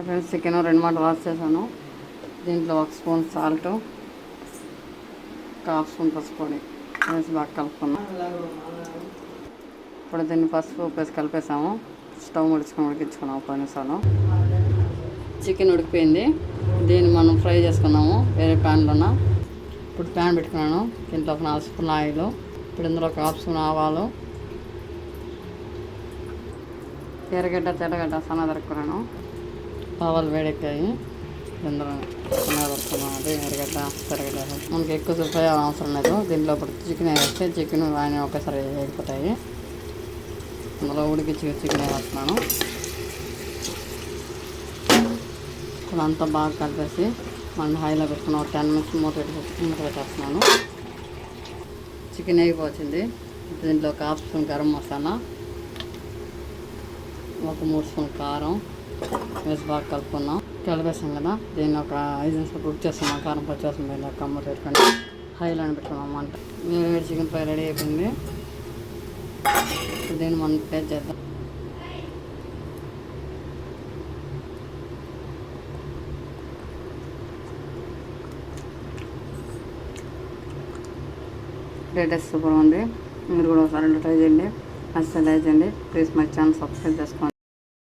Friends, chicken 2 మాటలు wash చేశాను. దీంట్లో 1 స్పూన్ సాల్ట్, 1/2 స్పూన్ పసుపు పొడి వేసి బాగా కలుపుకున్నాం. ఇప్పుడు దీన్ని పసుపు ఉప్పు వేసి కలిపేసాము. స్టవ్ ఉడికించుకున్నాము 10 నిమిషాలు. చికెన్ ఉడికిపోయింది. దీన్ని మనం ఫ్రై చేసుకున్నాము వేరే ప్యాన్లోన. ఇప్పుడు ప్యాన్ పెట్టుకున్నాను. దీంట్లో 4 స్పూన్ ఆయిల్. ఇప్పుడు ఇందులో 1/2 స్పూన్ ఆవాలు, ఎర్రగడ్డ తెల్లగడ్డ సన్న దొరుకున్నాను. ఆవాలు వేడెక్కాయి. ఇందులో అదే ఎర్రగడ్డ తెల్లగడ్డ మనకి ఎక్కువ ఫ్రై అవసరం లేదు. దీంట్లో ఇప్పుడు చికెన్ వేస్తే చికెన్ ఆయన ఒకేసారి వేగిపోతాయి. అందులో ఉడికించి చికెన్ వేస్తున్నాను. ఇప్పుడు అంతా బాగా కలిపేసి మనం హైలో పెట్టుకున్న 10 మినిట్స్ మూత పెట్టేస్తున్నాను. చికెన్ వేగిపోతుంది. దీంట్లో 1/2 స్పూన్ గరం మసాలా, 3 స్పూన్ కారం వేసి బాగా కలుపుకున్నాం. కలిపేసాం కదా, దీన్ని ఒక 5 నిమిషాలు కుక్ చేస్తున్నాం. కారం పచ్చివాసన పోయిన కమ్మ పెట్టుకొని హైలో పెట్టుకున్నాం మంట. వేడి చికెన్ ఫ్రై రెడీ అయిపోయింది. దీన్ని మనం టేస్ట్ చేద్దాం. టేస్ట్ సూపర్ ఉంది. మీరు కూడా ఒకసారి ట్రై చేయండి. నచ్చితే లైక్ చేయండి. ప్లీజ్ మై ఛానల్ సబ్స్క్రైబ్ చేసుకోండి.